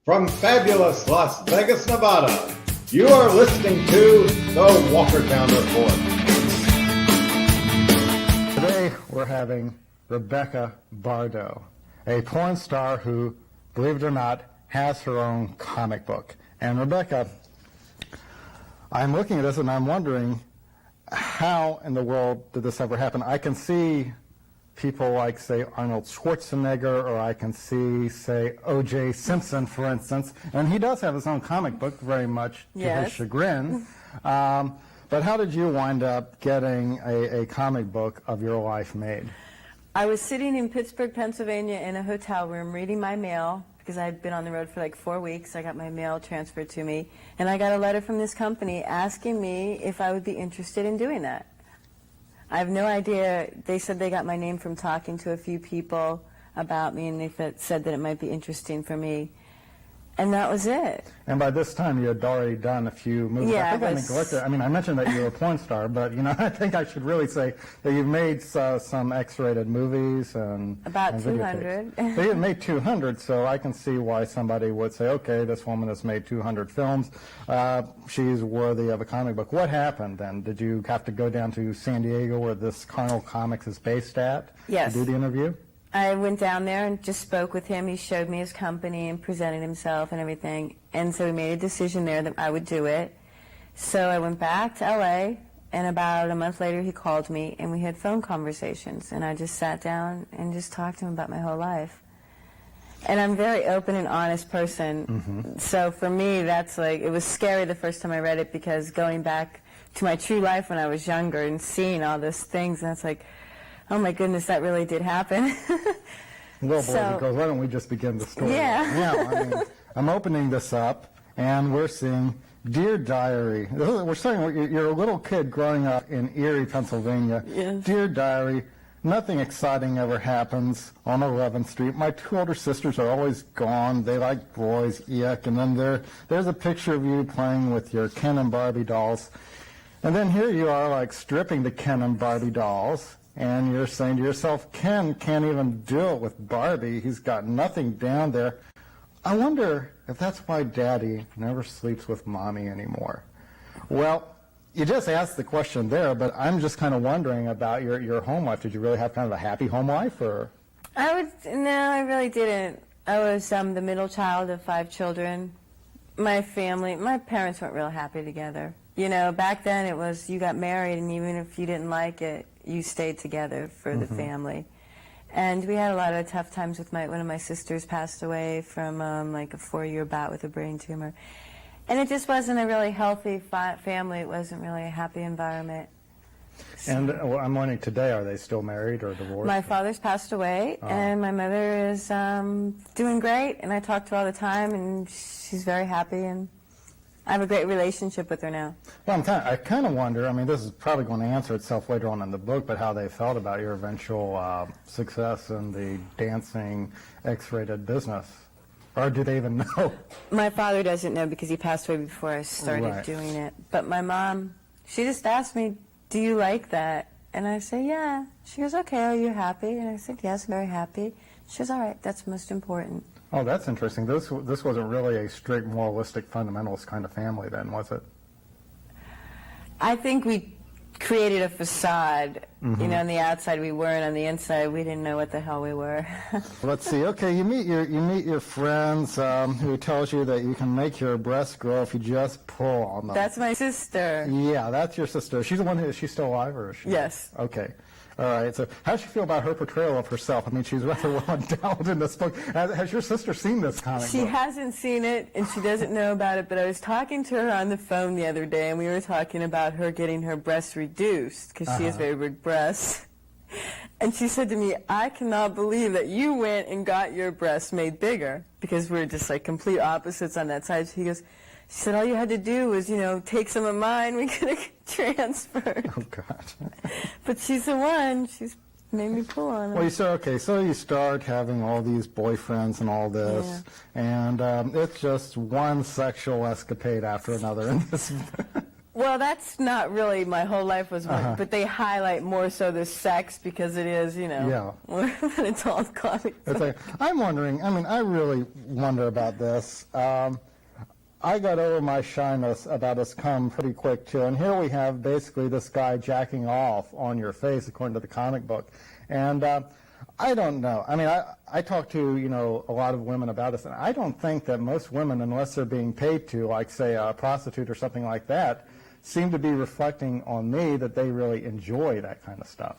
From fabulous Las Vegas, Nevada, you are listening to the Walkertown Report. Today we're having Rebecca Bardoux, a porn star who, believe it or not, has her own comic book. And Rebecca, I'm looking at this and I'm wondering, how in the world did this ever happen? I can see people like, say, Arnold Schwarzenegger, or I can see, say, O.J. Simpson, for instance, and he does have his own comic book, very much to his chagrin. But how did you wind up getting a comic book of your life made? I was sitting in Pittsburgh, Pennsylvania in a hotel room reading my mail, because I had been on the road for like 4 weeks. I got my mail transferred to me, and I got a letter from this company asking me if I would be interested in doing that. I have no idea. They said they got my name from talking to a few people about me, and they said that it might be interesting for me. And that was it. And by this time, you had already done a few movies. Yeah, I neglected. I mean, I mentioned that you were a porn star, but I think I should really say that you've made some X-rated movies and about and 200. So you made 200, so I can see why somebody would say, okay, this woman has made 200 films. She's worthy of a comic book. What happened then? Did you have to go down to San Diego, where this Carnal Comics is based at, Yes. to do the interview? I went down there and just spoke with him. He showed me his company and presented himself and everything. And so we made a decision there that I would do it. So I went back to L.A., and about a month later he called me, and we had phone conversations. And I just sat down and just talked to him about my whole life. And I'm a very open and honest person. Mm-hmm. So for me, that's like, it was scary the first time I read it, because going back to my true life when I was younger and seeing all those things, and it's like, oh my goodness, that really did happen. Well, boys, why don't we just begin the story? Yeah. I mean, I'm opening this up, and we're seeing Dear Diary. We're saying you're a little kid growing up in Erie, Pennsylvania. Yes. Dear Diary, nothing exciting ever happens on 11th Street. My two older sisters are always gone. They like boys, yuck. And then there's a picture of you playing with your Ken and Barbie dolls. And then here you are, like, stripping the Ken and Barbie dolls. And you're saying to yourself, Ken can't even do it with Barbie. He's got nothing down there. I wonder if that's why Daddy never sleeps with Mommy anymore. Well, you just asked the question there, but I'm just kind of wondering about your home life. Did you really have kind of a happy home life, or? No, I really didn't. I was the middle child of 5 children. My parents weren't real happy together. Back then it was, you got married, and even if you didn't like it, you stayed together for the family. And we had a lot of tough times with one of my sisters passed away from like a 4-year bout with a brain tumor. And it just wasn't a really healthy family. It wasn't really a happy environment. So, and I'm wondering, today, are they still married or divorced? My father's passed away, and my mother is doing great, and I talk to her all the time, and she's very happy, and I have a great relationship with her now. Well, I kind of wonder, I mean, this is probably going to answer itself later on in the book, but how they felt about your eventual success in the dancing X-rated business. Or do they even know? My father doesn't know, because he passed away before I started doing it. But my mom, she just asked me, do you like that? And I said, yeah. She goes, okay, are you happy? And I said, yes, very happy. She goes, all right, that's most important. Oh, that's interesting. This wasn't really a strict moralistic fundamentalist kind of family then, was it? I think we created a facade. Mm-hmm. On the outside we were, and on the inside we didn't know what the hell we were. Let's see. Okay, you meet your friends who tells you that you can make your breasts grow if you just pull on them. That's my sister. Yeah, that's your sister. She's the one is she still alive, or is she? Yes. Okay. All right, so how does she feel about her portrayal of herself? I mean, she's rather well endowed in this book. Has your sister seen this comic book? She hasn't seen it, and she doesn't know about it, but I was talking to her on the phone the other day, and we were talking about her getting her breasts reduced, because she has very big breasts. And she said to me, I cannot believe that you went and got your breasts made bigger, because we're just like complete opposites on that side. She said, all you had to do was, take some of mine, we could have transferred. Oh, God. But she's the one. She's made me pull on her. Well, so you start having all these boyfriends and all this, and it's just one sexual escapade after another in this. Well, that's not really my whole life was one, but they highlight more so the sex because it is, you know, more than it's all comic. It's like, I'm wondering, I mean, I really wonder about this. I got over my shyness about his cum pretty quick, too. And here we have basically this guy jacking off on your face, according to the comic book. And I don't know. I mean, I talk to, you know, a lot of women about this, and I don't think that most women, unless they're being paid to, like, say, a prostitute or something like that, seem to be reflecting on me that they really enjoy that kind of stuff.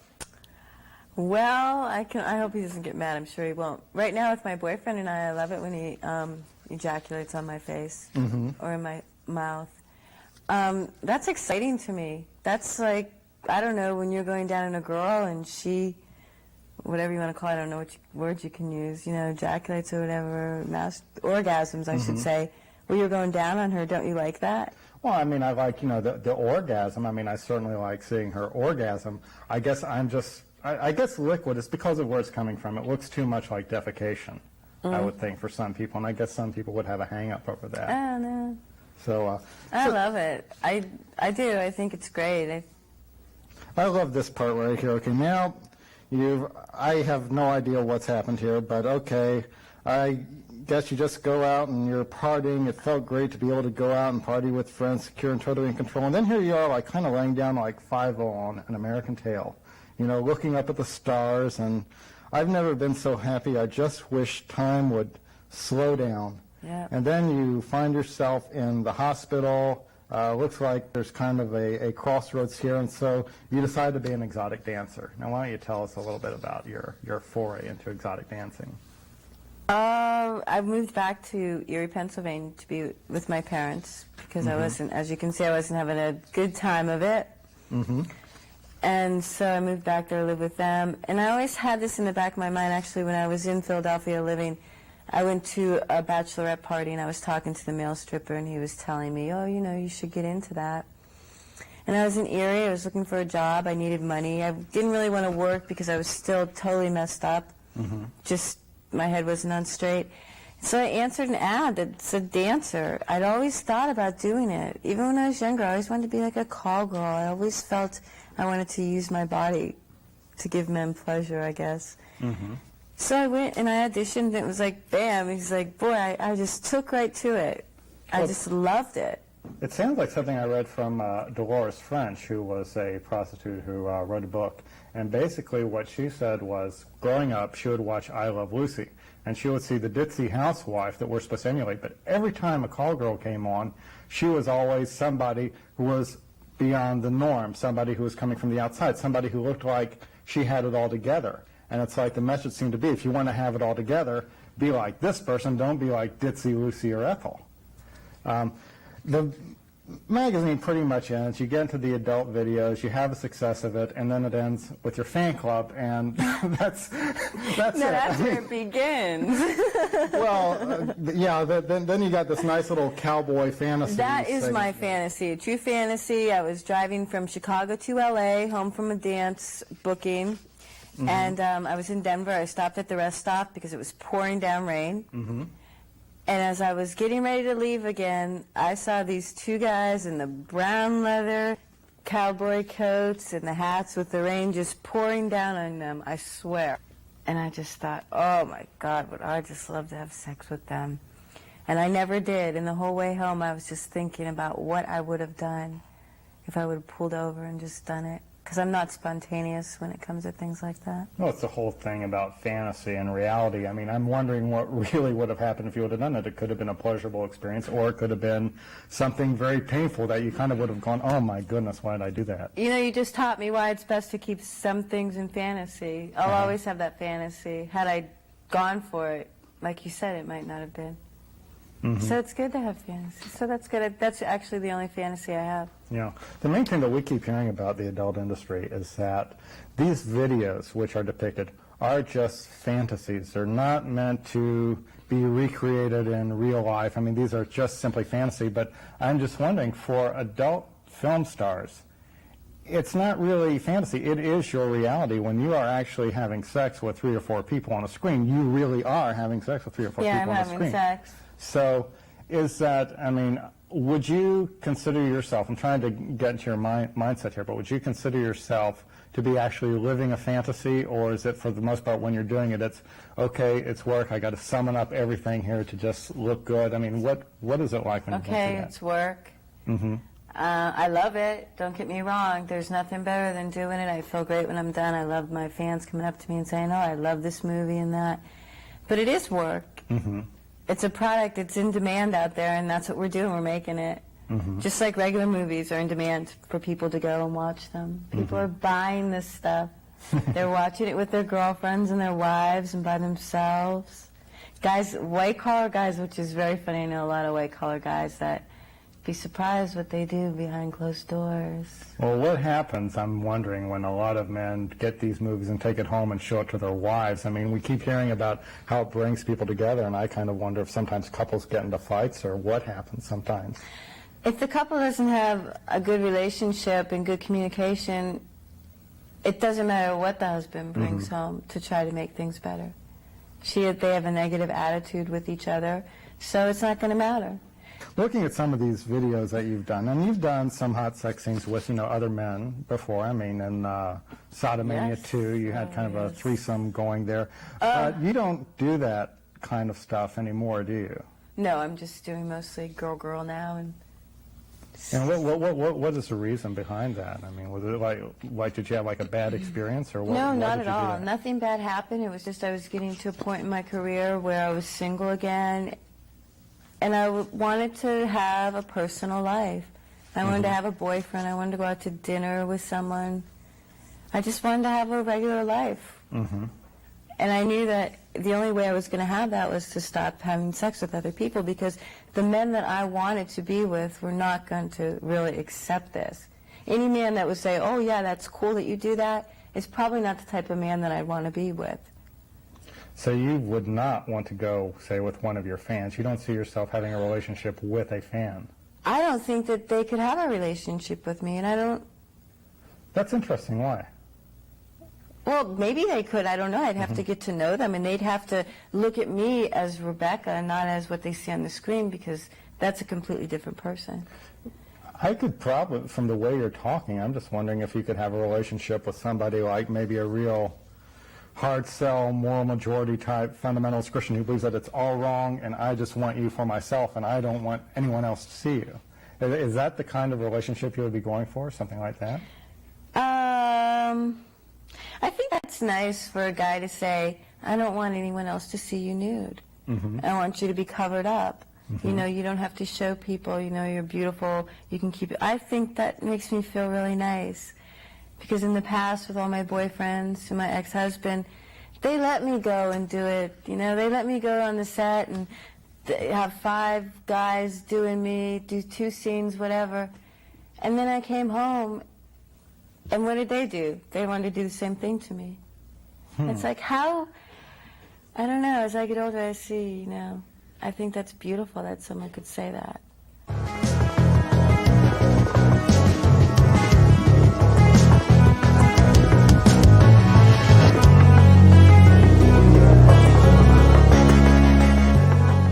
Well, I hope he doesn't get mad. I'm sure he won't. Right now with my boyfriend and I love it when he ejaculates on my face or in my mouth. That's exciting to me. That's like, I don't know, when you're going down on a girl and she, whatever you want to call it, I don't know what words you can use, you know, ejaculates or whatever, orgasms, I should say. When you're going down on her, don't you like that? Well, I mean, I like, you know, the orgasm. I mean, I certainly like seeing her orgasm. I guess I'm just, I guess liquid is because of where it's coming from. It looks too much like defecation, I would think, for some people. And I guess some people would have a hang-up over that. I don't know. So, I love it. I do. I think it's great. I love this part right here. Okay, now, I have no idea what's happened here, but okay, I guess you just go out and you're partying. It felt great to be able to go out and party with friends, secure and totally in control. And then here you are, like, kind of laying down like 5-0 on An American Tail, you know, looking up at the stars. And I've never been so happy. I just wish time would slow down. Yeah. And then you find yourself in the hospital. Looks like there's kind of a crossroads here, and so you decide to be an exotic dancer. Now, why don't you tell us a little bit about your foray into exotic dancing? I moved back to Erie, Pennsylvania to be with my parents because I wasn't, as you can see, I wasn't having a good time of it. And so I moved back there to live with them. And I always had this in the back of my mind, actually, when I was in Philadelphia living. I went to a bachelorette party, and I was talking to the male stripper, and he was telling me, oh, you know, you should get into that. And I was in Erie. I was looking for a job. I needed money. I didn't really want to work because I was still totally messed up. Just my head wasn't on straight. So I answered an ad that said dancer. I'd always thought about doing it. Even when I was younger, I always wanted to be like a call girl. I always felt I wanted to use my body to give men pleasure, I guess. So I went and I auditioned, and it was like, bam. He's like, boy, I just took right to it. I just loved it. It sounds like something I read from Dolores French, who was a prostitute who wrote a book. And basically what she said was, growing up, she would watch I Love Lucy. And she would see the ditzy housewife that we're supposed to emulate. But every time a call girl came on, she was always somebody who was beyond the norm, somebody who was coming from the outside, somebody who looked like she had it all together. And it's like the message seemed to be, if you want to have it all together, be like this person, don't be like Ditzy, Lucy, or Ethel. The magazine pretty much ends. You get into the adult videos, you have a success of it, and then it ends with your fan club, and that's That's where it begins. Well, yeah, then you got this nice little cowboy fantasy. That is my fantasy, a true fantasy. I was driving from Chicago to L.A., home from a dance booking. And I was in Denver. I stopped at the rest stop because it was pouring down rain. And as I was getting ready to leave again, I saw these two guys in the brown leather cowboy coats and the hats with the rain just pouring down on them, I swear. And I just thought, oh my God, would I just love to have sex with them. And I never did. And the whole way home, I was just thinking about what I would have done if I would have pulled over and just done it. Because I'm not spontaneous when it comes to things like that. Well, it's the whole thing about fantasy and reality. I mean, I'm wondering what really would have happened if you would have done it. It could have been a pleasurable experience, or it could have been something very painful that you kind of would have gone, oh my goodness, why did I do that? You know, you just taught me why it's best to keep some things in fantasy. I'll always have that fantasy. Had I gone for it, like you said, it might not have been. So it's good to have fantasy. So that's good. That's actually the only fantasy I have. Yeah. The main thing that we keep hearing about the adult industry is that these videos which are depicted are just fantasies. They're not meant to be recreated in real life. I mean, these are just simply fantasy. But I'm just wondering, for adult film stars, it's not really fantasy. It is your reality. When you are actually having sex with 3 or 4 people on a screen, you really are having sex with 3 or 4 people on a screen. Yeah, I'm having sex. So is that, I mean, would you consider yourself, I'm trying to get into your mindset here, but would you consider yourself to be actually living a fantasy, or is it for the most part when you're doing it, it's, okay, it's work, I got to summon up everything here to just look good? I mean, what is it like when you do Okay, that? it's work. Mm-hmm. I love it. Don't get me wrong. There's nothing better than doing it. I feel great when I'm done. I love my fans coming up to me and saying, oh, I love this movie and that. But it is work. Mm-hmm. It's a product. It's in demand out there, and that's what we're doing. We're making it. Mm-hmm. Just like regular movies are in demand for people to go and watch them. People are buying this stuff. They're watching it with their girlfriends and their wives and by themselves. Guys, white-collar guys, which is very funny. I know a lot of white-collar guys that be surprised what they do behind closed doors. Well, what happens, I'm wondering, when a lot of men get these movies and take it home and show it to their wives? I mean, we keep hearing about how it brings people together, and I kind of wonder if sometimes couples get into fights or what happens sometimes. If the couple doesn't have a good relationship and good communication, it doesn't matter what the husband brings home to try to make things better. They have a negative attitude with each other, so it's not going to matter. Looking at some of these videos that you've done, and you've done some hot sex scenes with, other men before. I mean, in Sodomania Yes. 2, you had kind of a Yes. threesome going there. You don't do that kind of stuff anymore, do you? No, I'm just doing mostly girl now. And what is the reason behind that? I mean, was it like did you have like a bad experience, or what? No, why not did at you do all. that? Nothing bad happened. It was just I was getting to a point in my career where I was single again, and I wanted to have a personal life. I wanted to have a boyfriend. I wanted to go out to dinner with someone. I just wanted to have a regular life. And I knew that the only way I was going to have that was to stop having sex with other people, because the men that I wanted to be with were not going to really accept this. Any man that would say, oh, yeah, that's cool that you do that, is probably not the type of man that I'd want to be with. So you would not want to go, say, with one of your fans. You don't see yourself having a relationship with a fan. I don't think that they could have a relationship with me, and I don't... That's interesting. Why? Well, maybe they could. I don't know. I'd have to get to know them, and they'd have to look at me as Rebecca and not as what they see on the screen, because that's a completely different person. I could probably, from the way you're talking, I'm just wondering if you could have a relationship with somebody like maybe a real hard sell, moral majority type fundamentalist Christian who believes that it's all wrong and I just want you for myself and I don't want anyone else to see you. Is that the kind of relationship you would be going for, something like that? I think that's nice for a guy to say, I don't want anyone else to see you nude. I want you to be covered up. You know, you don't have to show people, you know, you're beautiful, you can keep it. I think that makes me feel really nice, because in the past with all my boyfriends and my ex-husband, they let me go and do it. You know, they let me go on the set and have 5 guys doing me, do 2 scenes, whatever. And then I came home, and what did they do? They wanted to do the same thing to me. It's like, how, I don't know, as I get older I see, you know, I think that's beautiful that someone could say that.